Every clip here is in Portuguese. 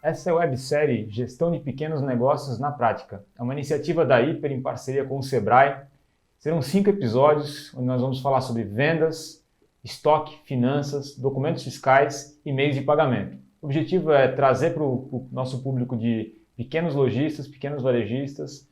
Essa é a websérie Gestão de Pequenos Negócios na Prática. É uma iniciativa da Hiper em parceria com o Sebrae. Serão 5 episódios onde nós vamos falar sobre vendas, estoque, finanças, documentos fiscais e meios de pagamento. O objetivo é trazer para o nosso público de pequenos lojistas, pequenos varejistas,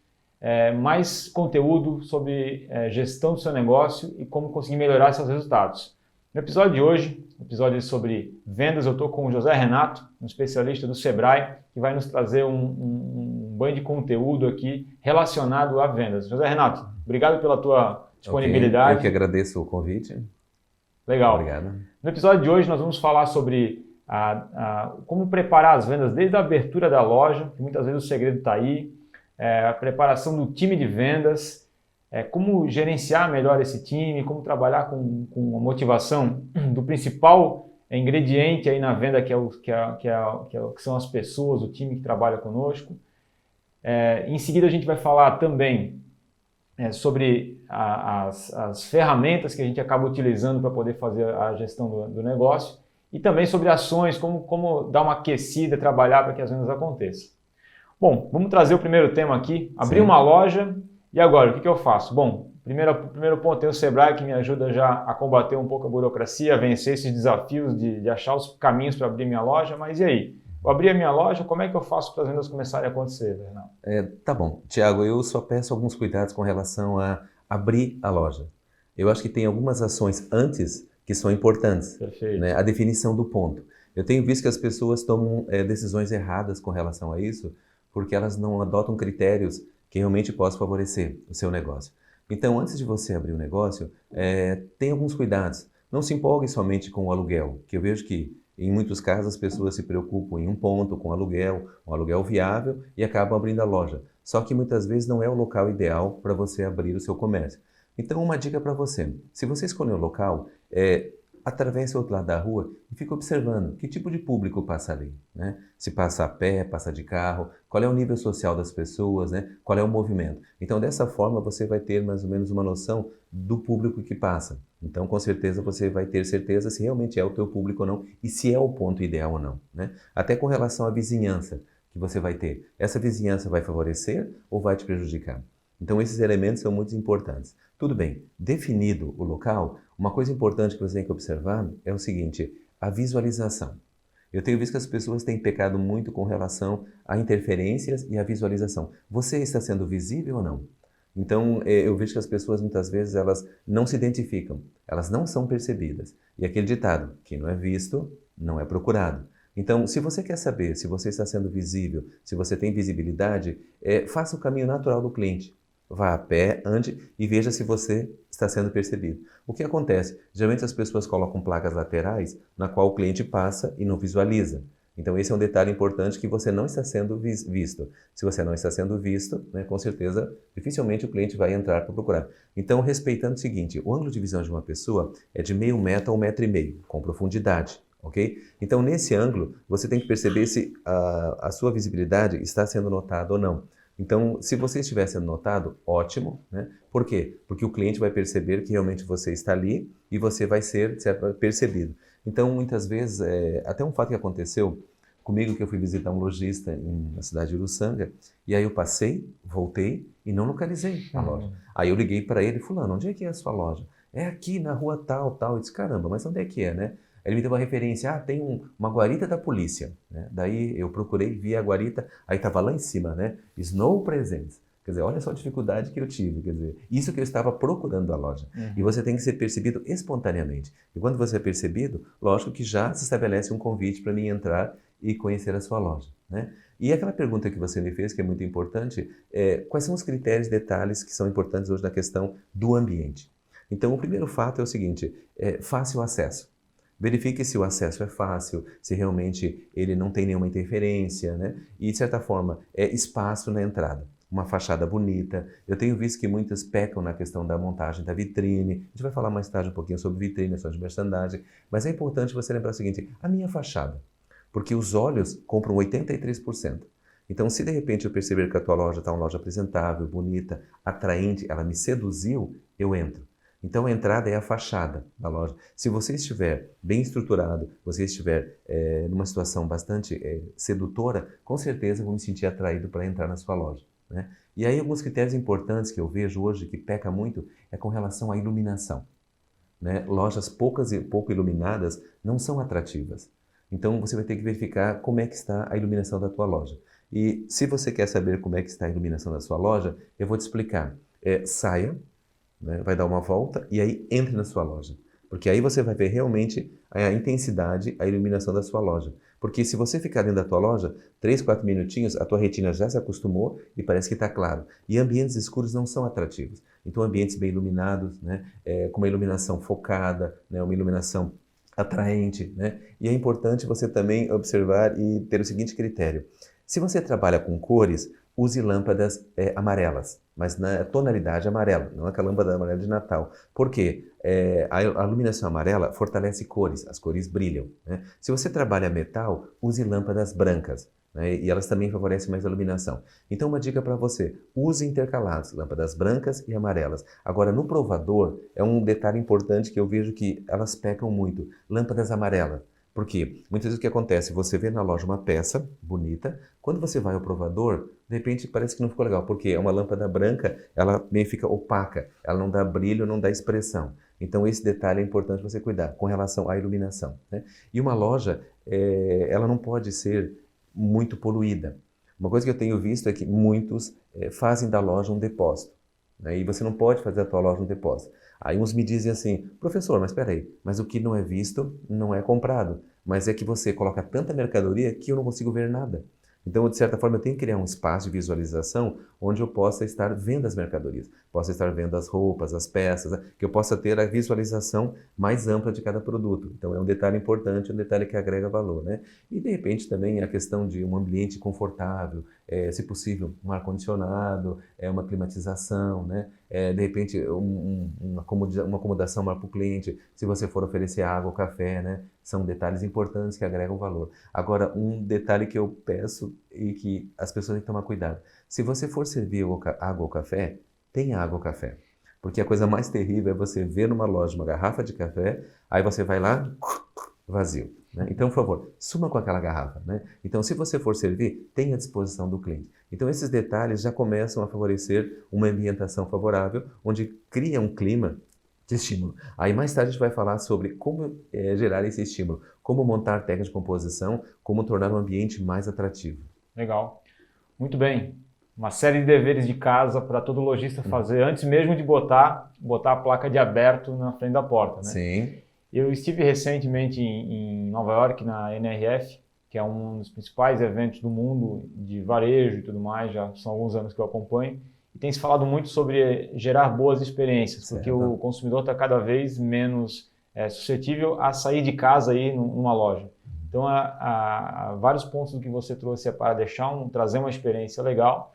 mais conteúdo sobre gestão do seu negócio e como conseguir melhorar seus resultados. No episódio de hoje, episódio sobre vendas, eu estou com o José Renato, um especialista do Sebrae, que vai nos trazer um banho de conteúdo aqui relacionado a vendas. José Renato, obrigado pela tua disponibilidade. Eu que agradeço o convite. Legal. Obrigado. No episódio de hoje nós vamos falar sobre como preparar as vendas desde a abertura da loja, que muitas vezes o segredo está aí, a preparação do time de vendas, como gerenciar melhor esse time, como trabalhar com a motivação do principal ingrediente aí na venda, que são as pessoas, o time que trabalha conosco. Em seguida a gente vai falar também sobre as ferramentas que a gente acaba utilizando para poder fazer a gestão do negócio e também sobre ações, como dar uma aquecida, trabalhar para que as vendas aconteçam. Bom, vamos trazer o primeiro tema aqui, abrir uma loja. E agora, o que eu faço? Bom, primeiro ponto tem o Sebrae, que me ajuda já a combater um pouco a burocracia, a vencer esses desafios de achar os caminhos para abrir minha loja. Mas e aí? Eu abri a minha loja, como é que eu faço para as vendas começarem a acontecer, Renato? Tá bom. Tiago, eu só peço alguns cuidados com relação a abrir a loja. Eu acho que tem algumas ações antes que são importantes. Perfeito. Né? A definição do ponto. Eu tenho visto que as pessoas tomam decisões erradas com relação a isso, porque elas não adotam critérios que realmente possa favorecer o seu negócio. Então, antes de você abrir um negócio, tenha alguns cuidados. Não se empolgue somente com o aluguel, que eu vejo que, em muitos casos, as pessoas se preocupam em um ponto com um aluguel viável, e acabam abrindo a loja. Só que muitas vezes não é o local ideal para você abrir o seu comércio. Então, uma dica para você. Se você escolher um local, atravesse o outro lado da rua e fica observando que tipo de público passa ali, né? Se passa a pé, passa de carro, qual é o nível social das pessoas, né? Qual é o movimento. Então, dessa forma, você vai ter mais ou menos uma noção do público que passa. Então, com certeza, você vai ter certeza se realmente é o teu público ou não e se é o ponto ideal ou não, né? Até com relação à vizinhança que você vai ter. Essa vizinhança vai favorecer ou vai te prejudicar? Então, esses elementos são muito importantes. Tudo bem, definido o local, uma coisa importante que você tem que observar é o seguinte, a visualização. Eu tenho visto que as pessoas têm pecado muito com relação a interferências e a visualização. Você está sendo visível ou não? Então, eu vejo que as pessoas, muitas vezes, elas não se identificam, elas não são percebidas. E aquele ditado, quem não é visto, não é procurado. Então, se você quer saber se você está sendo visível, se você tem visibilidade, faça o caminho natural do cliente. Vá a pé, ande e veja se você está sendo percebido. O que acontece? Geralmente as pessoas colocam placas laterais na qual o cliente passa e não visualiza. Então esse é um detalhe importante que você não está sendo visto. Se você não está sendo visto, né, com certeza, dificilmente o cliente vai entrar para procurar. Então, respeitando o seguinte, o ângulo de visão de uma pessoa é de meio metro a 1,5 metro, com profundidade. Okay? Então, nesse ângulo, você tem que perceber se a sua visibilidade está sendo notada ou não. Então, se você estiver sendo notado, ótimo, né? Por quê? Porque o cliente vai perceber que realmente você está ali e você vai ser percebido. Então, muitas vezes, até um fato que aconteceu comigo, que eu fui visitar um lojista na cidade de Uruçanga, e aí eu passei, voltei e não localizei a loja. Aí eu liguei para ele, fulano, onde é que é a sua loja? É aqui na rua tal. Eu disse, caramba, mas onde é que é, né? Ele me deu uma referência, tem uma guarita da polícia, né? Daí eu procurei, vi a guarita, aí estava lá em cima, né? Snow Presents. Quer dizer, olha só a dificuldade que eu tive, quer dizer, isso que eu estava procurando a loja. E você tem que ser percebido espontaneamente. E quando você é percebido, lógico que já se estabelece um convite para mim entrar e conhecer a sua loja, né? E aquela pergunta que você me fez, que é muito importante, quais são os critérios, detalhes que são importantes hoje na questão do ambiente? Então, o primeiro fato é o seguinte, fácil acesso. Verifique se o acesso é fácil, se realmente ele não tem nenhuma interferência, né? E, de certa forma, espaço na entrada. Uma fachada bonita. Eu tenho visto que muitas pecam na questão da montagem da vitrine. A gente vai falar mais tarde um pouquinho sobre vitrine, sobre merchandising. Mas é importante você lembrar o seguinte, a minha fachada. Porque os olhos compram 83%. Então, se de repente eu perceber que a tua loja está uma loja apresentável, bonita, atraente, ela me seduziu, eu entro. Então, a entrada é a fachada da loja. Se você estiver bem estruturado, você estiver numa situação bastante sedutora, com certeza eu vou me sentir atraído para entrar na sua loja, né? E aí, alguns critérios importantes que eu vejo hoje, que peca muito, é com relação à iluminação, né? Lojas pouco iluminadas não são atrativas. Então, você vai ter que verificar como é que está a iluminação da tua loja. E se você quer saber como é que está a iluminação da sua loja, eu vou te explicar. Saia, né, vai dar uma volta e aí entre na sua loja. Porque aí você vai ver realmente a intensidade, a iluminação da sua loja. Porque se você ficar dentro da tua loja, 3, 4 minutinhos, a tua retina já se acostumou e parece que está claro. E ambientes escuros não são atrativos. Então, ambientes bem iluminados, né, com uma iluminação focada, né, uma iluminação atraente, né? E é importante você também observar e ter o seguinte critério. Se você trabalha com cores, use lâmpadas amarelas, mas na tonalidade amarela, não aquela lâmpada amarela de Natal. Por quê? A iluminação amarela fortalece cores, as cores brilham, né? Se você trabalha metal, use lâmpadas brancas, né? E elas também favorecem mais a iluminação. Então, uma dica para você, use intercalados, lâmpadas brancas e amarelas. Agora, no provador, é um detalhe importante que eu vejo que elas pecam muito, lâmpadas amarelas. Por quê? Muitas vezes o que acontece, você vê na loja uma peça bonita, quando você vai ao provador, de repente parece que não ficou legal, porque é uma lâmpada branca, ela meio fica opaca, ela não dá brilho, não dá expressão. Então esse detalhe é importante você cuidar com relação à iluminação, né? E uma loja, ela não pode ser muito poluída. Uma coisa que eu tenho visto é que muitos fazem da loja um depósito, né? E você não pode fazer a tua loja um depósito. Aí uns me dizem assim, professor, mas espera aí, mas o que não é visto não é comprado. Mas é que você coloca tanta mercadoria que eu não consigo ver nada. Então, de certa forma, eu tenho que criar um espaço de visualização onde eu possa estar vendo as mercadorias, possa estar vendo as roupas, as peças, que eu possa ter a visualização mais ampla de cada produto. Então, é um detalhe importante, um detalhe que agrega valor, né? E, de repente, também a questão de um ambiente confortável, se possível, um ar-condicionado, uma climatização, né? De repente, uma acomodação maior para o cliente, se você for oferecer água ou café, né? São detalhes importantes que agregam valor. Agora, um detalhe que eu peço e que as pessoas têm que tomar cuidado. Se você for servir água ou café, tenha água ou café. Porque a coisa mais terrível é você ver numa loja uma garrafa de café, aí você vai lá, vazio, né? Então, por favor, suma com aquela garrafa, né? Então, se você for servir, tenha à disposição do cliente. Então, esses detalhes já começam a favorecer uma ambientação favorável, onde cria um clima de estímulo. Aí mais tarde a gente vai falar sobre como gerar esse estímulo, como montar técnicas de composição, como tornar o ambiente mais atrativo. Legal. Muito bem. Uma série de deveres de casa para todo lojista fazer antes mesmo de botar a placa de aberto na frente da porta, né? Sim. Eu estive recentemente em Nova York, na NRF, que é um dos principais eventos do mundo de varejo e tudo mais, já são alguns anos que eu acompanho. E tem se falado muito sobre gerar boas experiências, porque o consumidor está cada vez menos suscetível a sair de casa aí numa loja. Então, há vários pontos do que você trouxe para trazer uma experiência legal,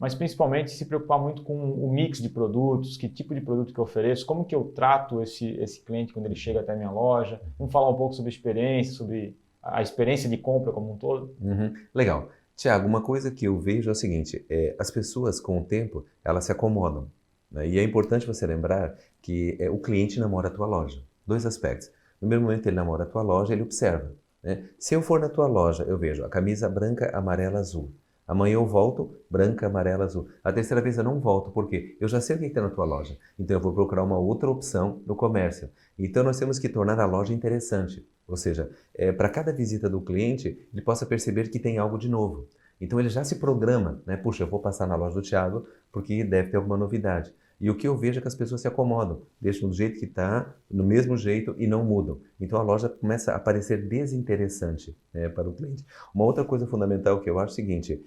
mas principalmente se preocupar muito com o mix de produtos, que tipo de produto que eu ofereço, como que eu trato esse cliente quando ele chega até a minha loja. Vamos falar um pouco sobre experiência, sobre a experiência de compra como um todo. Legal. Tiago, uma coisa que eu vejo é o seguinte, as pessoas com o tempo, elas se acomodam, né? E é importante você lembrar que o cliente namora a tua loja. 2 aspectos. No primeiro momento ele namora a tua loja, ele observa, né? Se eu for na tua loja, eu vejo a camisa branca, amarela, azul. Amanhã eu volto, branca, amarela, azul. A terceira vez eu não volto, porque eu já sei o que está na tua loja. Então eu vou procurar uma outra opção no comércio. Então nós temos que tornar a loja interessante. Ou seja, para cada visita do cliente, ele possa perceber que tem algo de novo. Então ele já se programa, né? Puxa, eu vou passar na loja do Tiago porque deve ter alguma novidade. E o que eu vejo é que as pessoas se acomodam, deixam do jeito que está, no mesmo jeito e não mudam. Então a loja começa a parecer desinteressante, né, para o cliente. Uma outra coisa fundamental que eu acho é o seguinte,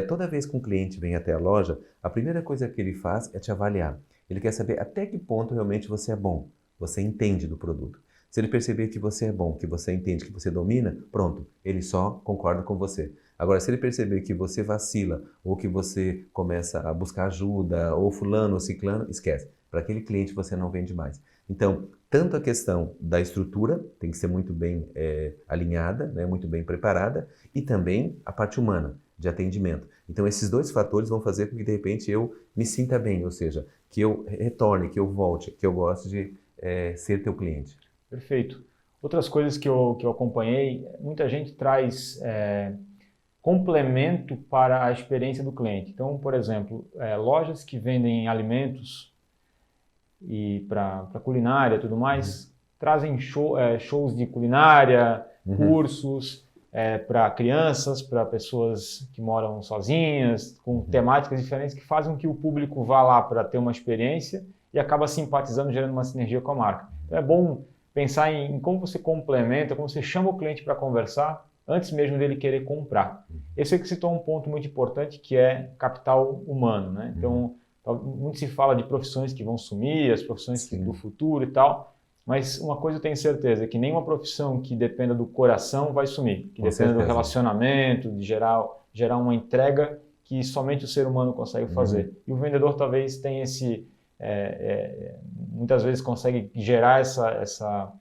toda vez que um cliente vem até a loja, a primeira coisa que ele faz é te avaliar. Ele quer saber até que ponto realmente você é bom, você entende do produto. Se ele perceber que você é bom, que você entende, que você domina, pronto, ele só concorda com você. Agora, se ele perceber que você vacila, ou que você começa a buscar ajuda, ou fulano, ou ciclano, esquece. Para aquele cliente você não vende mais. Então, tanto a questão da estrutura tem que ser muito bem alinhada, né, muito bem preparada, e também a parte humana. de atendimento. Então, esses dois fatores vão fazer com que, de repente, eu me sinta bem, ou seja, que eu retorne, que eu volte, que eu goste de ser teu cliente. Perfeito. Outras coisas que eu acompanhei, muita gente traz complemento para a experiência do cliente. Então, por exemplo, lojas que vendem alimentos e para culinária e tudo mais, trazem shows de culinária, cursos para crianças, para pessoas que moram sozinhas, com temáticas diferentes que fazem com que o público vá lá para ter uma experiência e acaba simpatizando, gerando uma sinergia com a marca. Então é bom pensar em como você complementa, como você chama o cliente para conversar, antes mesmo dele querer comprar. Esse aqui citou um ponto muito importante, que é capital humano, né? Então, muito se fala de profissões que vão sumir, as profissões do futuro e tal, mas uma coisa eu tenho certeza, que nenhuma profissão que dependa do coração vai sumir, que dependa do relacionamento, de gerar uma entrega que somente o ser humano consegue fazer. E o vendedor talvez tenha muitas vezes consegue gerar essa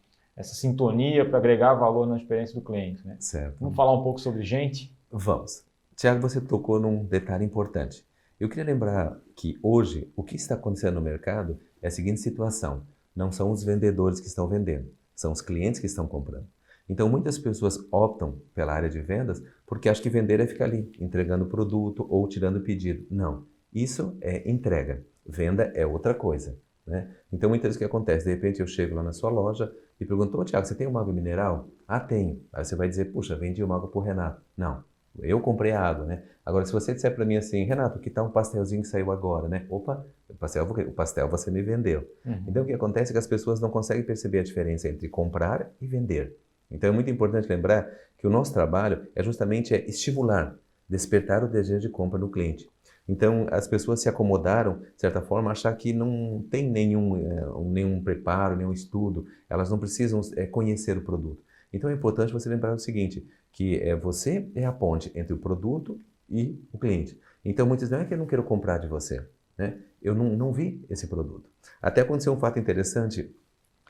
sintonia para agregar valor na experiência do cliente, né? Certo. Vamos falar um pouco sobre gente? Vamos. Tiago, você tocou num detalhe importante. Eu queria lembrar que hoje o que está acontecendo no mercado é a seguinte situação. Não são os vendedores que estão vendendo, são os clientes que estão comprando. Então muitas pessoas optam pela área de vendas porque acham que vender é ficar ali, entregando produto ou tirando pedido. Não, isso é entrega. Venda é outra coisa, né? Então muitas vezes o que acontece? De repente eu chego lá na sua loja e pergunto, Tiago, você tem uma água mineral? Ah, tenho. Aí você vai dizer, puxa, vendi uma água para o Renato. Não, eu comprei a água, né? Agora, se você disser para mim assim, Renato, que tal um pastelzinho que saiu agora, né? Opa, o pastel você me vendeu. Então, o que acontece é que as pessoas não conseguem perceber a diferença entre comprar e vender. Então, é muito importante lembrar que o nosso trabalho é justamente estimular, despertar o desejo de compra no cliente. Então, as pessoas se acomodaram, de certa forma, a achar que não tem nenhum preparo, nenhum estudo, elas não precisam conhecer o produto. Então, é importante você lembrar o seguinte, que você é a ponte entre o produto e o cliente. Então, muitas vezes não é que eu não quero comprar de você, né? Eu não vi esse produto. Até aconteceu um fato interessante,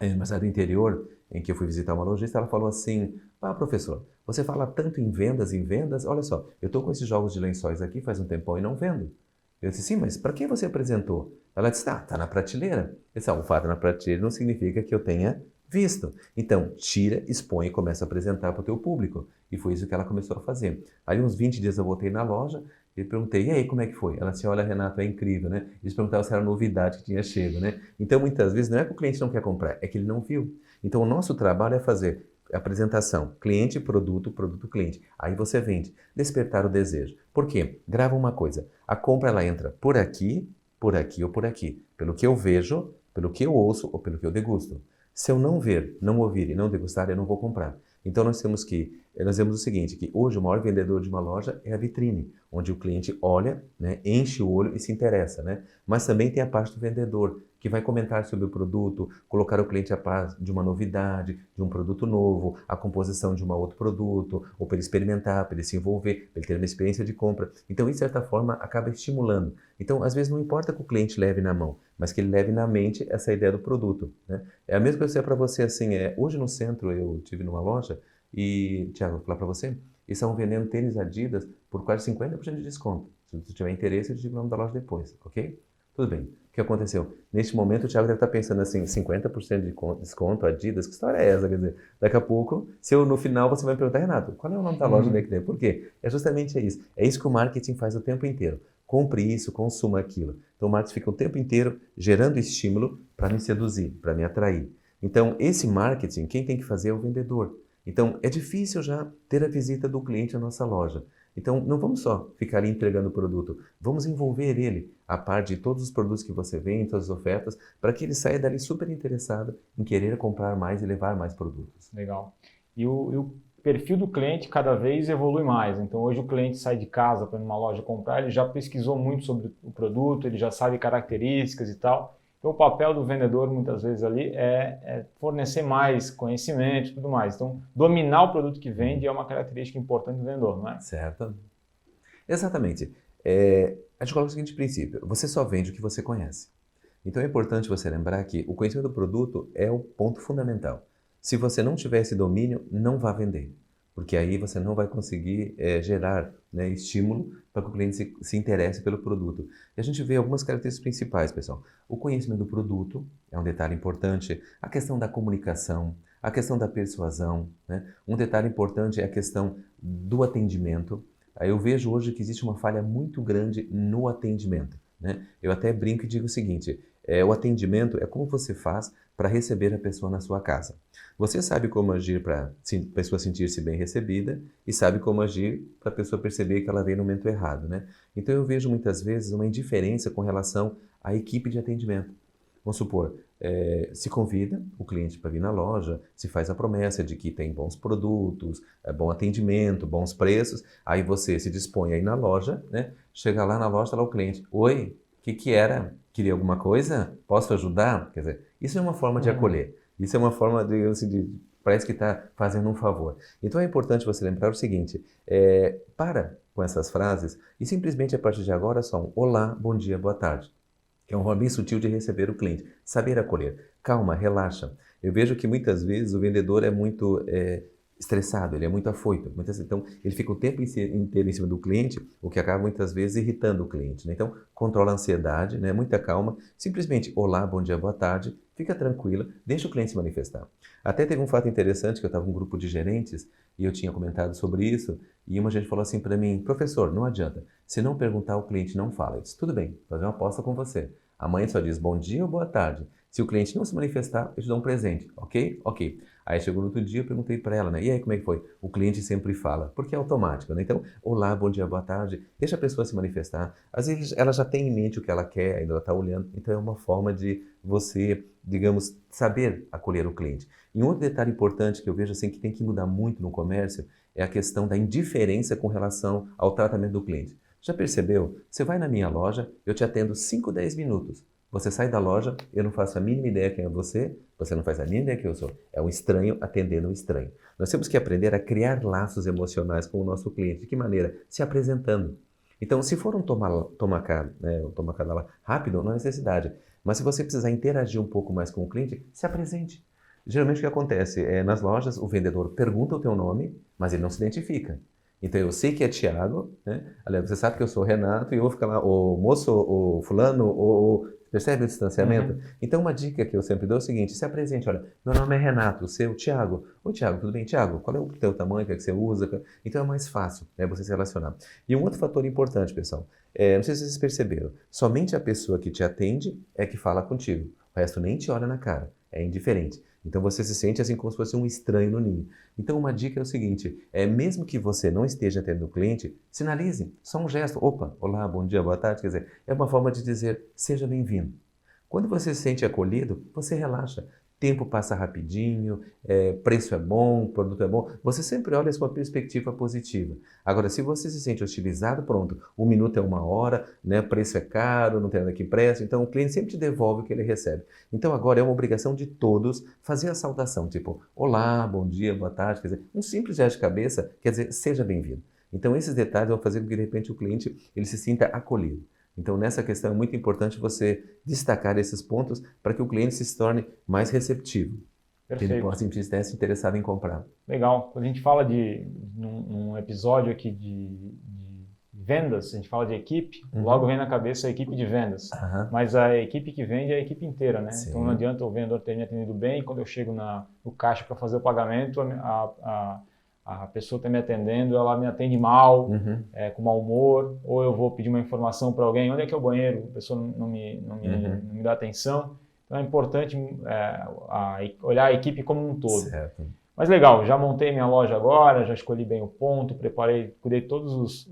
na cidade do interior, em que eu fui visitar uma lojista, ela falou assim, professor, você fala tanto em vendas, olha só, eu estou com esses jogos de lençóis aqui faz um tempão e não vendo. Eu disse, sim, mas para quem você apresentou? Ela disse, tá na prateleira. Eu disse, o fato na prateleira não significa que eu tenha visto. Então, tira, expõe e começa a apresentar para o teu público. E foi isso que ela começou a fazer. Aí, uns 20 dias eu voltei na loja e perguntei, e aí, como é que foi? Ela disse, olha, Renato, é incrível, né? Eles perguntavam se era novidade que tinha chego, né? Então, muitas vezes, não é que o cliente não quer comprar, é que ele não viu. Então, o nosso trabalho é fazer apresentação, cliente, produto, produto, cliente. Aí você vende, despertar o desejo. Por quê? Grava uma coisa, a compra ela entra por aqui ou por aqui. Pelo que eu vejo, pelo que eu ouço ou pelo que eu degusto. Se eu não ver, não ouvir e não degustar, eu não vou comprar. Então nós vemos o seguinte, que hoje o maior vendedor de uma loja é a vitrine, onde o cliente olha, né, enche o olho e se interessa, né? Mas também tem a parte do vendedor, que vai comentar sobre o produto, colocar o cliente a par de uma novidade, de um produto novo, a composição de um outro produto, ou para ele experimentar, para ele se envolver, para ele ter uma experiência de compra. Então, de certa forma, acaba estimulando. Então, às vezes, não importa que o cliente leve na mão, mas que ele leve na mente essa ideia do produto, né? É a mesma coisa para você, assim, hoje no centro eu tive numa loja e, Tiago, vou falar para você, eles estavam vendendo tênis Adidas por quase 50% de desconto. Se você tiver interesse, eu te digo o nome da loja depois, ok? Tudo bem. O que aconteceu? Neste momento, o Thiago deve estar pensando assim, 50% de desconto, Adidas, que história é essa? Quer dizer, daqui a pouco, no final você vai me perguntar, Renato, qual é o nome da loja daqui dentro? Por quê? É justamente isso. É isso que o marketing faz o tempo inteiro. Compre isso, consuma aquilo. Então, o marketing fica o tempo inteiro gerando estímulo para me seduzir, para me atrair. Então, esse marketing, quem tem que fazer é o vendedor. Então, é difícil já ter a visita do cliente à nossa loja. Então, não vamos só ficar ali entregando o produto, vamos envolver ele a par de todos os produtos que você vende, todas as ofertas, para que ele saia dali super interessado em querer comprar mais e levar mais produtos. Legal. E o perfil do cliente cada vez evolui mais. Então, hoje o cliente sai de casa para ir numa loja comprar, ele já pesquisou muito sobre o produto, ele já sabe características e tal. Então, o papel do vendedor, muitas vezes, ali é fornecer mais conhecimento e tudo mais. Então, dominar o produto que vende é uma característica importante do vendedor, não é? Certo. Exatamente. A gente coloca o seguinte princípio, você só vende o que você conhece. Então, é importante você lembrar que o conhecimento do produto é o ponto fundamental. Se você não tiver esse domínio, não vá vender. porque aí você não vai conseguir gerar, né, estímulo para que o cliente se interesse pelo produto. E a gente vê algumas características principais, pessoal. O conhecimento do produto é um detalhe importante, a questão da comunicação, a questão da persuasão, né? Um detalhe importante é a questão do atendimento. Aí eu vejo hoje que existe uma falha muito grande no atendimento, né? Eu até brinco e digo o seguinte, o atendimento é como você faz para receber a pessoa na sua casa. Você sabe como agir para a pessoa sentir-se bem recebida e sabe como agir para a pessoa perceber que ela veio no momento errado, né? Então eu vejo muitas vezes uma indiferença com relação à equipe de atendimento. Vamos supor, se convida o cliente para vir na loja, se faz a promessa de que tem bons produtos, bom atendimento, bons preços, aí você se dispõe a ir na loja, né? Chega lá na loja, está lá o cliente, oi, o que era? Queria alguma coisa? Posso ajudar? Quer dizer, isso é uma forma de acolher, isso é uma forma parece que está fazendo um favor. Então é importante você lembrar o seguinte, para com essas frases e simplesmente a partir de agora só um olá, bom dia, boa tarde. Que é uma forma bem sutil de receber o cliente. Saber acolher. Calma, relaxa. Eu vejo que muitas vezes o vendedor é muito estressado, ele é muito afoito. Então, ele fica o tempo inteiro em cima do cliente, o que acaba muitas vezes irritando o cliente, né? Então, controla a ansiedade, né? Muita calma. Simplesmente, olá, bom dia, boa tarde. Fica tranquila, deixa o cliente se manifestar. Até teve um fato interessante, que eu estava em um grupo de gerentes e eu tinha comentado sobre isso, e uma gente falou assim para mim, professor, não adianta, se não perguntar o cliente não fala. Eu disse, tudo bem, vou fazer uma aposta com você. Amanhã só diz bom dia ou boa tarde. Se o cliente não se manifestar, eu te dou um presente, ok? Ok. Aí chegou no outro dia, eu perguntei para ela, né? E aí, como é que foi? O cliente sempre fala, porque é automático, né? Então, olá, bom dia, boa tarde, deixa a pessoa se manifestar. Às vezes ela já tem em mente o que ela quer, ainda ela está olhando, então é uma forma de você, digamos, saber acolher o cliente. E um outro detalhe importante que eu vejo assim que tem que mudar muito no comércio é a questão da indiferença com relação ao tratamento do cliente. Já percebeu? Você vai na minha loja, eu te atendo 5, 10 minutos. Você sai da loja, eu não faço a mínima ideia quem é você não faz a mínima ideia quem eu sou. É um estranho atendendo um estranho. Nós temos que aprender a criar laços emocionais com o nosso cliente. De que maneira? Se apresentando. Então, se for um tomacar lá rápido, não há necessidade. Mas se você precisar interagir um pouco mais com o cliente, se apresente. Geralmente o que acontece é, nas lojas, o vendedor pergunta o teu nome, mas ele não se identifica. Então eu sei que é Tiago, né? Aliás, você sabe que eu sou o Renato e eu vou ficar lá, o moço, o fulano, percebe o distanciamento? Uhum. Então uma dica que eu sempre dou é o seguinte, se apresente, olha, meu nome é Renato, o seu, Tiago. Oi Tiago, tudo bem? Tiago, qual é o teu tamanho, o que é que você usa? Então é mais fácil, né, você se relacionar. E um outro fator importante, pessoal, não sei se vocês perceberam, somente a pessoa que te atende é que fala contigo, o resto nem te olha na cara, é indiferente. Então você se sente assim como se fosse um estranho no ninho. Então uma dica é o seguinte, mesmo que você não esteja atendendo o cliente, sinalize, só um gesto, opa, olá, bom dia, boa tarde, quer dizer, é uma forma de dizer, seja bem-vindo. Quando você se sente acolhido, você relaxa. Tempo passa rapidinho, preço é bom, produto é bom. Você sempre olha com uma perspectiva positiva. Agora, se você se sente hostilizado, pronto, 1 minuto é 1 hora, né? Preço é caro, não tem nada que presta. Então, o cliente sempre te devolve o que ele recebe. Então, agora é uma obrigação de todos fazer a saudação, tipo, olá, bom dia, boa tarde. Quer dizer, um simples gesto de cabeça quer dizer, seja bem-vindo. Então, esses detalhes vão fazer com que, de repente, o cliente ele se sinta acolhido. Então, nessa questão é muito importante você destacar esses pontos para que o cliente se torne mais receptivo. Perfeito. Que ele possa estar interessado em comprar. Legal. Quando a gente fala num episódio aqui de vendas, a gente fala de equipe, logo vem na cabeça a equipe de vendas. Mas a equipe que vende é a equipe inteira, né? Sim. Então não adianta o vendedor ter me atendido bem e quando eu chego no caixa para fazer o pagamento, a pessoa está me atendendo, ela me atende mal, com mau humor, ou eu vou pedir uma informação para alguém, onde é que é o banheiro? A pessoa não me dá atenção. Então é importante olhar a equipe como um todo. Certo. Mas legal, já montei minha loja agora, já escolhi bem o ponto, cuidei todos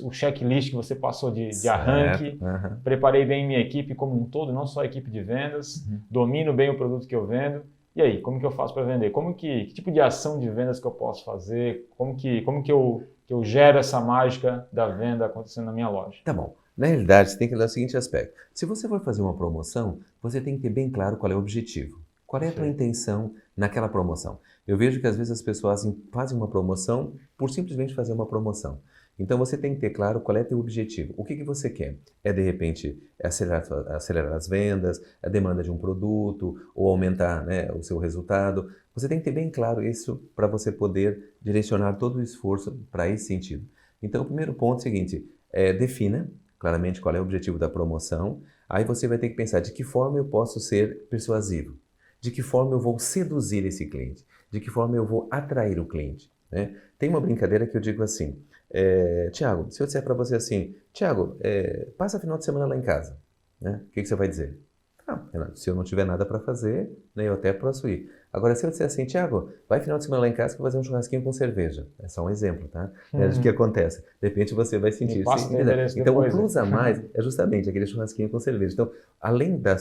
o checklist que você passou de arranque, preparei bem minha equipe como um todo, não só a equipe de vendas, domino bem o produto que eu vendo. E aí, como que eu faço para vender? Que tipo de ação de vendas que eu posso fazer? Como que eu gero essa mágica da venda acontecendo na minha loja? Tá bom. Na realidade, você tem que olhar o seguinte aspecto. Se você for fazer uma promoção, você tem que ter bem claro qual é o objetivo. Qual é a tua intenção naquela promoção? Eu vejo que às vezes as pessoas fazem uma promoção por simplesmente fazer uma promoção. Então você tem que ter claro qual é teu objetivo. O que você quer? É de repente acelerar as vendas, a demanda de um produto ou aumentar, né, o seu resultado. Você tem que ter bem claro isso para você poder direcionar todo o esforço para esse sentido. Então o primeiro ponto é o seguinte, defina claramente qual é o objetivo da promoção. Aí você vai ter que pensar de que forma eu posso ser persuasivo, de que forma eu vou seduzir esse cliente, de que forma eu vou atrair o cliente, né? Tem uma brincadeira que eu digo assim, Tiago, se eu disser para você assim, Tiago, passa final de semana lá em casa, né? O que você vai dizer? Ah, Renato, se eu não tiver nada para fazer, né, eu até posso ir. Agora, se eu disser assim, Tiago, vai final de semana lá em casa que eu vou fazer um churrasquinho com cerveja. É só um exemplo, tá? Do que acontece. De repente você vai sentir. Então, o plus a mais é justamente aquele churrasquinho com cerveja. Então, além da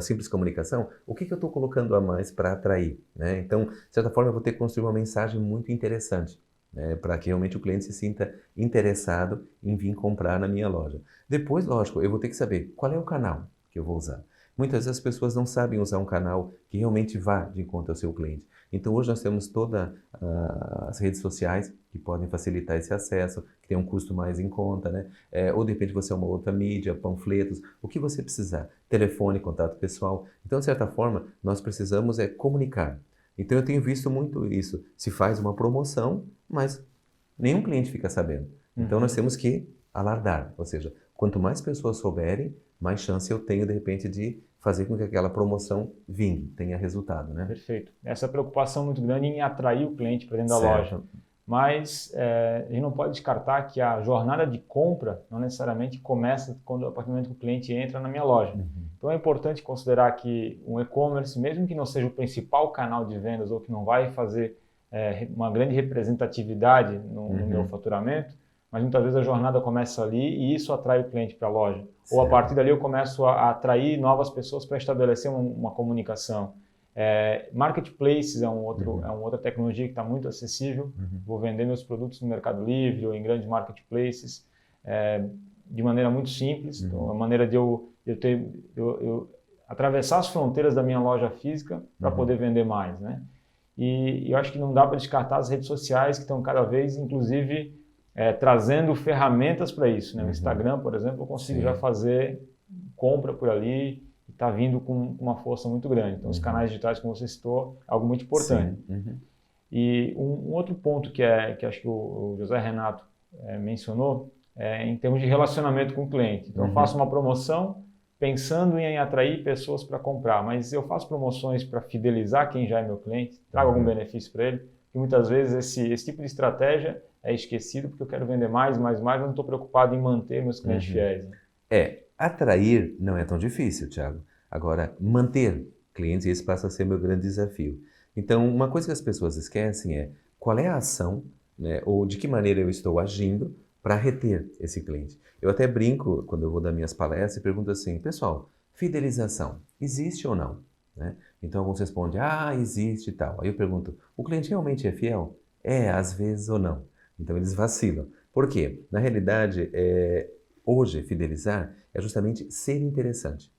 simples comunicação, o que eu estou colocando a mais para atrair, né? Então, de certa forma, eu vou ter que construir uma mensagem muito interessante, né, para que realmente o cliente se sinta interessado em vir comprar na minha loja. Depois, lógico, eu vou ter que saber qual é o canal que eu vou usar. Muitas vezes as pessoas não sabem usar um canal que realmente vá de encontro ao seu cliente. Então hoje nós temos todas as redes sociais que podem facilitar esse acesso, que tem um custo mais em conta, né? Ou de repente você é uma outra mídia, panfletos, o que você precisar, telefone, contato pessoal. Então, de certa forma, nós precisamos comunicar. Então eu tenho visto muito isso. Se faz uma promoção, mas nenhum cliente fica sabendo. Então nós temos que alardar, ou seja, quanto mais pessoas souberem, mais chance eu tenho, de repente, de fazer com que aquela promoção vingue, tenha resultado, né? Perfeito. Essa preocupação muito grande em atrair o cliente para dentro da loja. Mas a gente não pode descartar que a jornada de compra não necessariamente começa a partir do momento que o cliente entra na minha loja. Então é importante considerar que um e-commerce, mesmo que não seja o principal canal de vendas ou que não vai fazer uma grande representatividade no meu faturamento, mas muitas vezes a jornada começa ali e isso atrai o cliente para a loja. Certo. Ou a partir dali eu começo a atrair novas pessoas para estabelecer uma comunicação. Marketplaces é uma outra tecnologia que está muito acessível. Vou vender meus produtos no Mercado Livre ou em grandes marketplaces de maneira muito simples. Então, é uma maneira de eu atravessar as fronteiras da minha loja física para poder vender mais, né? E eu acho que não dá para descartar as redes sociais que estão cada vez, inclusive, trazendo ferramentas para isso, né? O Instagram, por exemplo, eu consigo já fazer compra por ali e está vindo com uma força muito grande. Então, os canais digitais, como você citou, é algo muito importante. E um outro ponto que acho que o José Renato mencionou é em termos de relacionamento com o cliente. Então, eu faço uma promoção pensando em atrair pessoas para comprar, mas eu faço promoções para fidelizar quem já é meu cliente, trago algum benefício para ele, e muitas vezes esse tipo de estratégia é esquecido porque eu quero vender mais, mas não estou preocupado em manter meus clientes fiéis. Né? Atrair não é tão difícil, Thiago. Agora, manter clientes, esse passa a ser meu grande desafio. Então, uma coisa que as pessoas esquecem é qual é a ação, né, ou de que maneira eu estou agindo para reter esse cliente. Eu até brinco, quando eu vou dar minhas palestras, e pergunto assim, pessoal, fidelização, existe ou não? Né? Então, alguns respondem, existe e tal. Aí eu pergunto, o cliente realmente é fiel? Às vezes ou não. Então, eles vacilam. Por quê? Na realidade, hoje, fidelizar é justamente ser interessante.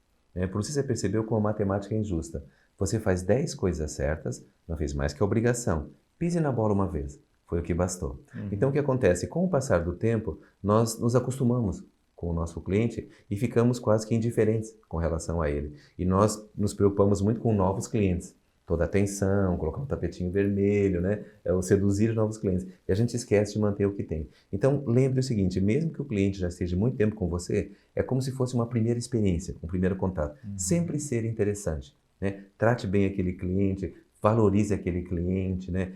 Por isso você percebeu como a matemática é injusta. Você faz 10 coisas certas, não fez mais que a obrigação. Pise na bola uma vez. Foi o que bastou. Então, o que acontece? Com o passar do tempo, nós nos acostumamos com o nosso cliente e ficamos quase que indiferentes com relação a ele. E nós nos preocupamos muito com novos clientes. Toda a atenção, colocar um tapetinho vermelho, né? O seduzir novos clientes. E a gente esquece de manter o que tem. Então, lembre o seguinte, mesmo que o cliente já esteja muito tempo com você, é como se fosse uma primeira experiência, um primeiro contato. Sempre ser interessante, né? Trate bem aquele cliente, valorize aquele cliente, né?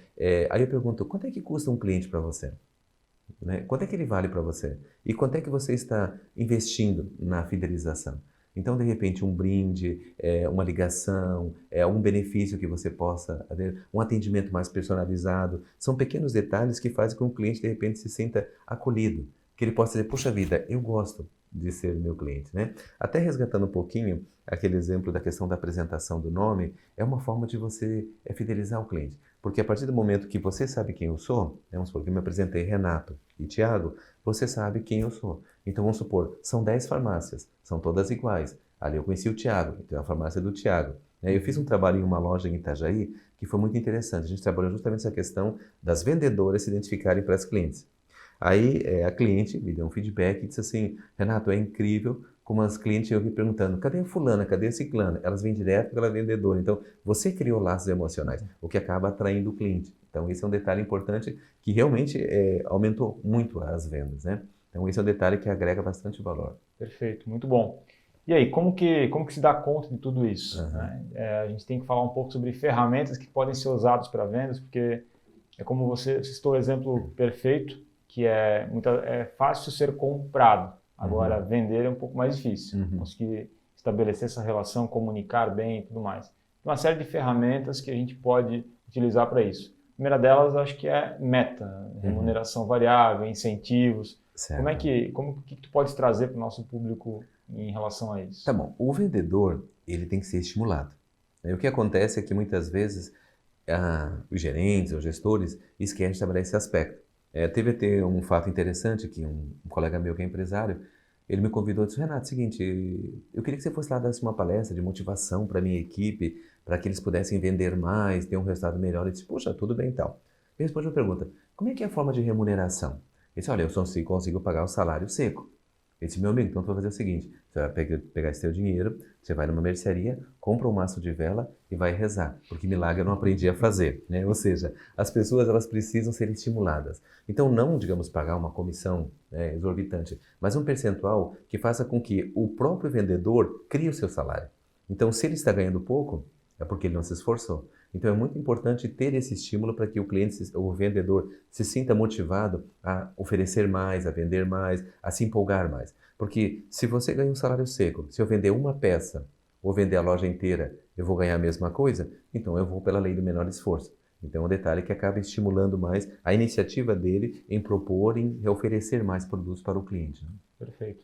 Aí eu pergunto, quanto é que custa um cliente para você? Né? Quanto é que ele vale para você? E quanto é que você está investindo na fidelização? Então, de repente, um brinde, uma ligação, um benefício que você possa ter, um atendimento mais personalizado, são pequenos detalhes que fazem com que o cliente, de repente, se sinta acolhido, que ele possa dizer, puxa vida, eu gosto de ser meu cliente, né? Até resgatando um pouquinho aquele exemplo da questão da apresentação do nome, é uma forma de você fidelizar o cliente. Porque a partir do momento que você sabe quem eu sou, vamos supor que eu me apresentei Renato e Tiago, você sabe quem eu sou. Então vamos supor, são 10 farmácias, são todas iguais. Ali eu conheci o Tiago, então é a farmácia do Tiago. Eu fiz um trabalho em uma loja em Itajaí que foi muito interessante. A gente trabalhou justamente essa questão das vendedoras se identificarem para as clientes. Aí a cliente me deu um feedback e disse assim, Renato, é incrível como as clientes eu vi perguntando, cadê a fulana, cadê a ciclana? Elas vêm direto pela vendedora. Então, você criou laços emocionais, o que acaba atraindo o cliente. Então, esse é um detalhe importante que realmente aumentou muito as vendas, né? Então, esse é um detalhe que agrega bastante valor. Perfeito, muito bom. E aí, como que se dá conta de tudo isso? Uhum. Né? A gente tem que falar um pouco sobre ferramentas que podem ser usadas para vendas, porque é como você citou o exemplo perfeito, que é fácil ser comprado. Agora, vender é um pouco mais difícil. Conseguir estabelecer essa relação, comunicar bem e tudo mais. Tem uma série de ferramentas que a gente pode utilizar para isso. A primeira delas, acho que é meta, remuneração variável, incentivos. Certo. Como que tu pode trazer para o nosso público em relação a isso? Tá bom, o vendedor, ele tem que ser estimulado. E o que acontece é que muitas vezes os gerentes, os gestores, esquecem de trabalhar esse aspecto. Teve até um fato interessante que um colega meu que é empresário, ele me convidou e disse, Renato, seguinte, eu queria que você fosse lá dar uma palestra de motivação para a minha equipe, para que eles pudessem vender mais, ter um resultado melhor. Eu disse, poxa, tudo bem então. Ele responde uma pergunta, como é que é a forma de remuneração? Ele disse, olha, eu só consigo pagar o salário seco. Ele disse, meu amigo, então tu vai fazer o seguinte, você vai pegar esse teu dinheiro, você vai numa mercearia, compra um maço de vela e vai rezar, porque milagre eu não aprendi a fazer, né? Ou seja, as pessoas elas precisam ser estimuladas. Então não, digamos, pagar uma comissão, né, exorbitante, mas um percentual que faça com que o próprio vendedor crie o seu salário. Então se ele está ganhando pouco, é porque ele não se esforçou. Então é muito importante ter esse estímulo para que o cliente, o vendedor, se sinta motivado a oferecer mais, a vender mais, a se empolgar mais. Porque se você ganha um salário seco, se eu vender uma peça ou vender a loja inteira, eu vou ganhar a mesma coisa, então eu vou pela lei do menor esforço. Então é um detalhe que acaba estimulando mais a iniciativa dele em propor, em oferecer mais produtos para o cliente, né? Perfeito.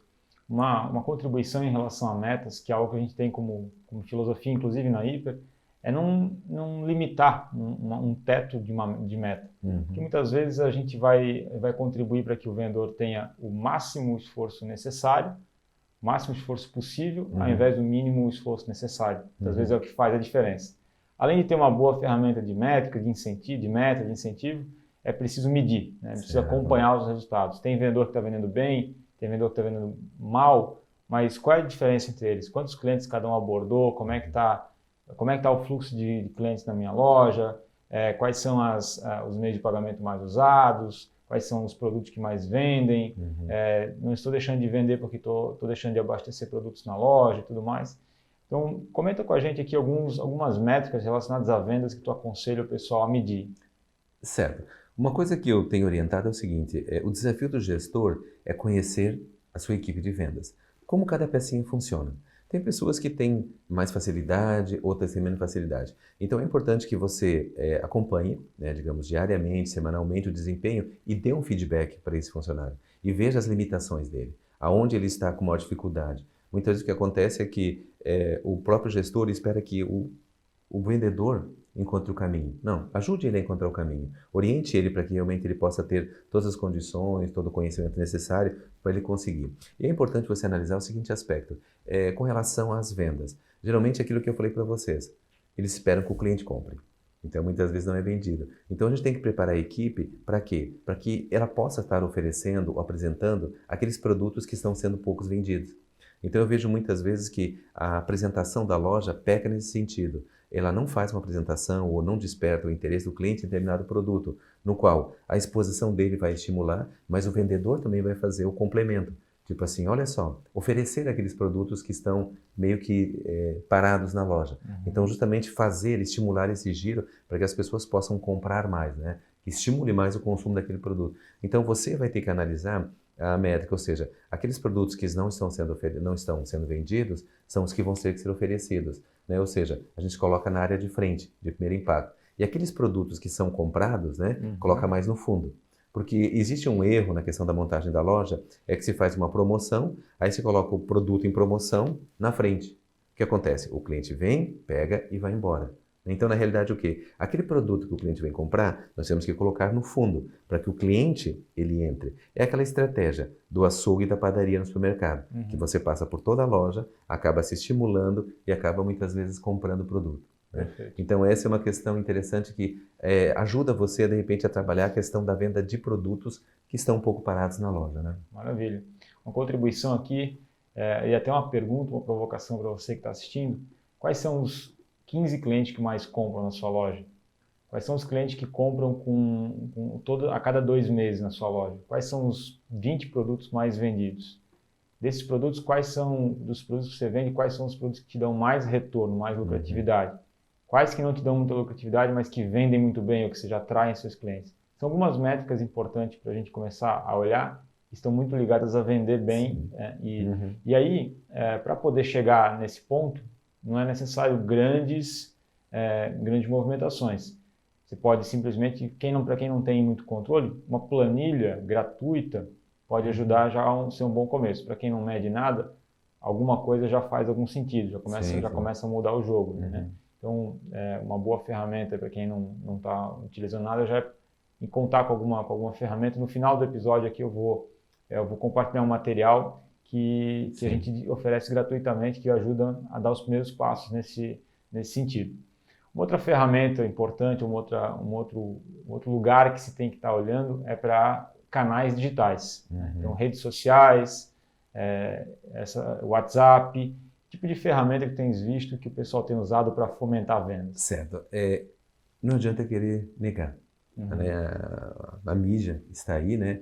Uma contribuição em relação a metas, que é algo que a gente tem como filosofia, inclusive na Hiper, é não limitar um teto de meta. Porque muitas vezes a gente vai contribuir para que o vendedor tenha o máximo esforço necessário, o máximo esforço possível, ao invés do mínimo esforço necessário. Muitas vezes é o que faz a diferença. Além de ter uma boa ferramenta de métrica, de incentivo, de meta, de incentivo, é preciso medir, né? Precisa acompanhar os resultados. Tem vendedor que está vendendo bem, tem vendedor que está vendendo mal, mas qual é a diferença entre eles? Quantos clientes cada um abordou? Como é que está o fluxo de clientes na minha loja? Quais são os meios de pagamento mais usados? Quais são os produtos que mais vendem? Não estou deixando de vender porque estou deixando de abastecer produtos na loja e tudo mais. Então, comenta com a gente aqui algumas métricas relacionadas a vendas que tu aconselha o pessoal a medir. Certo. Uma coisa que eu tenho orientado é o seguinte, o desafio do gestor é conhecer a sua equipe de vendas. Como cada pecinha funciona. Tem pessoas que têm mais facilidade, outras têm menos facilidade. Então é importante que você acompanhe, né, digamos, diariamente, semanalmente o desempenho e dê um feedback para esse funcionário. E veja as limitações dele, aonde ele está com maior dificuldade. Muitas vezes o que acontece é que o próprio gestor espera que o vendedor encontre o caminho. Não, ajude ele a encontrar o caminho. Oriente ele para que realmente ele possa ter todas as condições, todo o conhecimento necessário para ele conseguir. E é importante você analisar o seguinte aspecto, com relação às vendas. Geralmente é aquilo que eu falei para vocês, eles esperam que o cliente compre. Então muitas vezes não é vendido. Então a gente tem que preparar a equipe para quê? Para que ela possa estar oferecendo ou apresentando aqueles produtos que estão sendo poucos vendidos. Então eu vejo muitas vezes que a apresentação da loja peca nesse sentido. Ela não faz uma apresentação ou não desperta o interesse do cliente em determinado produto, no qual a exposição dele vai estimular, mas o vendedor também vai fazer o complemento. Tipo assim, olha só, oferecer aqueles produtos que estão meio que parados na loja. Então justamente fazer, estimular esse giro para que as pessoas possam comprar mais, né? Que estimule mais o consumo daquele produto. Então você vai ter que analisar a métrica, ou seja, aqueles produtos que não estão sendo vendidos são os que vão ter que ser oferecidos, né? Ou seja, a gente coloca na área de frente, de primeiro impacto. E aqueles produtos que são comprados, né, coloca mais no fundo. Porque existe um erro na questão da montagem da loja, é que se faz uma promoção, aí se coloca o produto em promoção na frente. O que acontece? O cliente vem, pega e vai embora. Então, na realidade, o quê? Aquele produto que o cliente vem comprar, nós temos que colocar no fundo, para que o cliente, ele entre. É aquela estratégia do açougue e da padaria no supermercado, que você passa por toda a loja, acaba se estimulando e acaba muitas vezes comprando o produto. né? Perfeito. Então essa é uma questão interessante que ajuda você, de repente, a trabalhar a questão da venda de produtos que estão um pouco parados na loja, né? Maravilha. Uma contribuição aqui, e até uma pergunta, uma provocação para você que está assistindo. Quais são os 15 clientes que mais compram na sua loja? Quais são os clientes que compram a cada 2 meses na sua loja? Quais são os 20 produtos mais vendidos? Desses produtos, dos produtos que você vende, quais são os produtos que te dão mais retorno, mais lucratividade? Quais que não te dão muita lucratividade, mas que vendem muito bem ou que você já atrai seus clientes? São algumas métricas importantes para a gente começar a olhar, que estão muito ligadas a vender bem. E aí, para poder chegar nesse ponto, não é necessário grandes movimentações. Você pode simplesmente, para quem não tem muito controle, uma planilha gratuita pode ajudar já a ser um bom começo. Para quem não mede nada, alguma coisa já faz algum sentido, já começa a mudar o jogo, né? Então, uma boa ferramenta para quem não está utilizando nada já é em contar com alguma ferramenta. No final do episódio aqui eu vou compartilhar um material que a gente oferece gratuitamente, que ajuda a dar os primeiros passos nesse sentido. Uma outra ferramenta importante, um outro lugar que se tem que estar olhando é para canais digitais. Então, redes sociais, WhatsApp, tipo de ferramenta que tens visto que o pessoal tem usado para fomentar vendas. Certo. Não adianta querer negar. Né? A mídia está aí, né?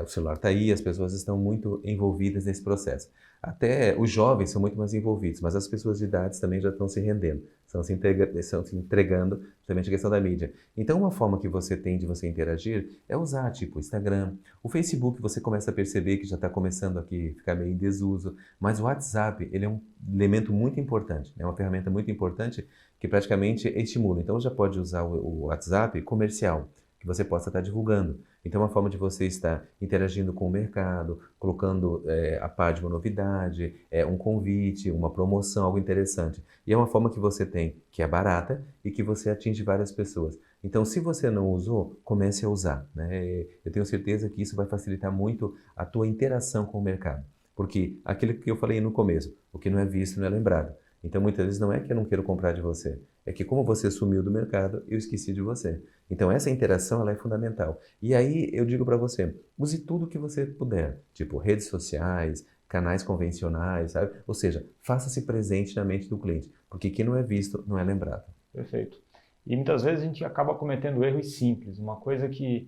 O celular está aí, as pessoas estão muito envolvidas nesse processo. Até os jovens são muito mais envolvidos, mas as pessoas de idades também já estão se rendendo, estão se entregando, justamente a questão da mídia. Então, uma forma que você tem de você interagir é usar, tipo, o Instagram. O Facebook você começa a perceber que já está começando aqui a ficar meio em desuso, mas o WhatsApp, ele é um elemento muito importante, é uma ferramenta muito importante que praticamente estimula. Então, já pode usar o WhatsApp comercial, que você possa estar divulgando. Então, é uma forma de você estar interagindo com o mercado, colocando a par de uma novidade, um convite, uma promoção, algo interessante. E é uma forma que você tem, que é barata e que você atinge várias pessoas. Então, se você não usou, comece a usar, né? Eu tenho certeza que isso vai facilitar muito a tua interação com o mercado. Porque aquilo que eu falei no começo, o que não é visto não é lembrado. Então, muitas vezes não é que eu não quero comprar de você, é que como você sumiu do mercado, eu esqueci de você. Então, essa interação ela é fundamental. E aí, eu digo para você, use tudo que você puder, tipo redes sociais, canais convencionais, sabe? Ou seja, faça-se presente na mente do cliente, porque quem não é visto não é lembrado. Perfeito. E muitas vezes a gente acaba cometendo erros simples. Uma coisa que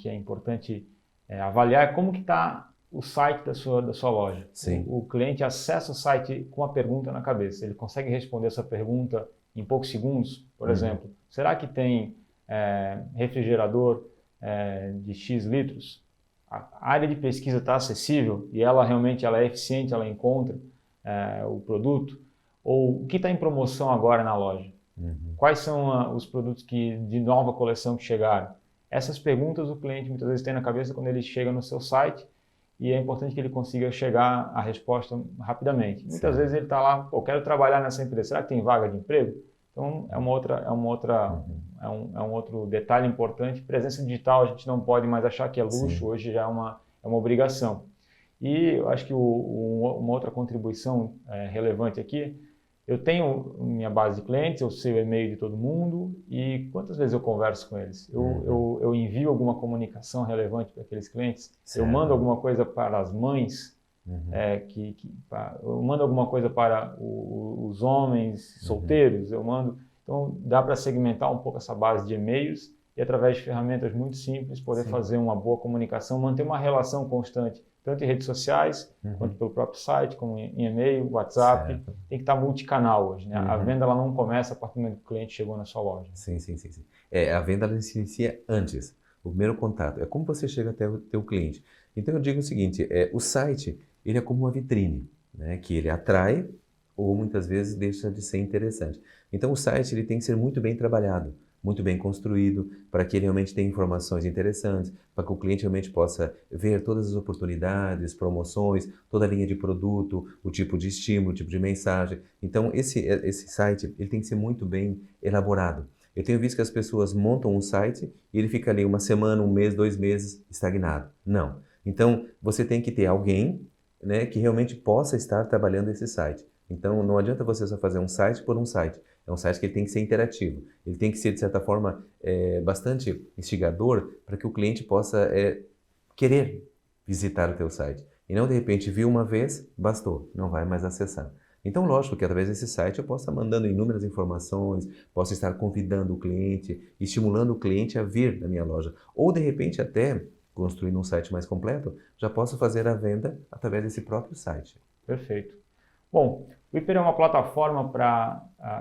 é importante avaliar é como que está o site da sua loja. Sim. O cliente acessa o site com a pergunta na cabeça. Ele consegue responder essa pergunta em poucos segundos? Por exemplo, será que tem refrigerador de X litros? A área de pesquisa está acessível e ela realmente é eficiente, ela encontra o produto? Ou o que está em promoção agora na loja? Quais são os produtos de nova coleção que chegaram? Essas perguntas o cliente muitas vezes tem na cabeça quando ele chega no seu site, e é importante que ele consiga chegar à resposta rapidamente. Muitas vezes ele está lá, eu quero trabalhar nessa empresa, será que tem vaga de emprego? Então é um outro detalhe importante. Presença digital a gente não pode mais achar que é luxo, hoje já é uma obrigação. E eu acho que uma outra contribuição relevante aqui, eu tenho minha base de clientes, eu sei o e-mail de todo mundo e quantas vezes eu converso com eles? Eu envio alguma comunicação relevante para aqueles clientes? Eu mando alguma coisa para as mães? Eu mando alguma coisa para os homens solteiros? Então, dá para segmentar um pouco essa base de e-mails e, através de ferramentas muito simples, poder fazer uma boa comunicação, manter uma relação constante, tanto em redes sociais, quanto pelo próprio site, como em e-mail, WhatsApp. Tem que estar multicanal hoje, né? A venda ela não começa a partir do momento que o cliente chegou na sua loja. Sim. A venda ela se inicia antes. O primeiro contato é como você chega até o teu cliente. Então eu digo o seguinte, o site ele é como uma vitrine, né? Que ele atrai ou muitas vezes deixa de ser interessante. Então o site ele tem que ser muito bem trabalhado, muito bem construído, para que ele realmente tenha informações interessantes, para que o cliente realmente possa ver todas as oportunidades, promoções, toda a linha de produto, o tipo de estímulo, o tipo de mensagem. Então, esse site ele tem que ser muito bem elaborado. Eu tenho visto que as pessoas montam um site e ele fica ali uma semana, 1 mês, 2 meses estagnado. Não. Então, você tem que ter alguém, né, que realmente possa estar trabalhando esse site. Então, não adianta você só fazer um site por um site. É um site que ele tem que ser interativo. Ele tem que ser, de certa forma, bastante instigador para que o cliente possa querer visitar o teu site. E não, de repente, viu uma vez, bastou, não vai mais acessar. Então, lógico que através desse site eu posso estar mandando inúmeras informações, posso estar convidando o cliente, estimulando o cliente a vir na minha loja. Ou, de repente, até construindo um site mais completo, já posso fazer a venda através desse próprio site. Perfeito. Bom, o Hyper é uma plataforma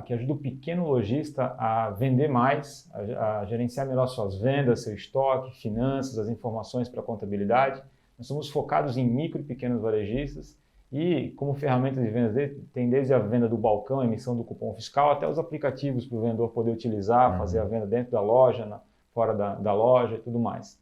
que ajuda o pequeno lojista a vender mais, a gerenciar melhor suas vendas, seu estoque, finanças, as informações para a contabilidade. Nós somos focados em micro e pequenos varejistas e, como ferramenta de vendas, tem desde a venda do balcão, a emissão do cupom fiscal, até os aplicativos para o vendedor poder utilizar, fazer a venda dentro da loja, fora da loja e tudo mais.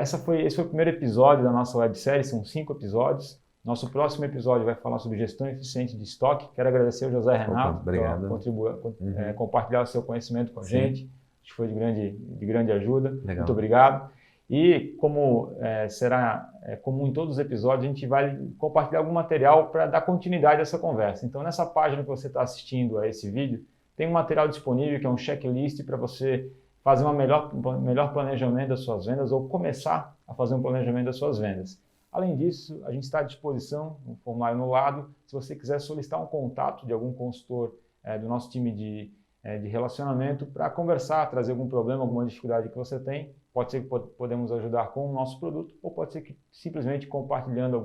Esse foi o primeiro episódio da nossa websérie, são 5 episódios. Nosso próximo episódio vai falar sobre gestão eficiente de estoque. Quero agradecer ao José Renato por compartilhar o seu conhecimento com a gente. Acho que foi de grande ajuda. Legal. Muito obrigado. E como será comum em todos os episódios, a gente vai compartilhar algum material para dar continuidade a essa conversa. Então, nessa página que você está assistindo a esse vídeo, tem um material disponível que é um checklist para você fazer um melhor planejamento das suas vendas ou começar a fazer um planejamento das suas vendas. Além disso, a gente está à disposição, um formulário no lado, se você quiser solicitar um contato de algum consultor do nosso time de relacionamento para conversar, trazer algum problema, alguma dificuldade que você tem. Pode ser que podemos ajudar com o nosso produto ou pode ser que simplesmente compartilhando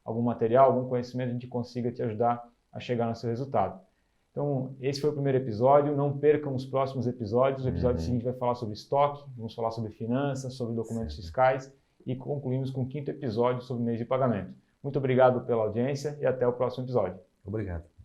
algum material, algum conhecimento, a gente consiga te ajudar a chegar no seu resultado. Então, esse foi o primeiro episódio. Não percam os próximos episódios. O episódio seguinte vai falar sobre estoque, vamos falar sobre finanças, sobre documentos fiscais e concluímos com o 5º episódio sobre meios de pagamento. Muito obrigado pela audiência e até o próximo episódio. Obrigado.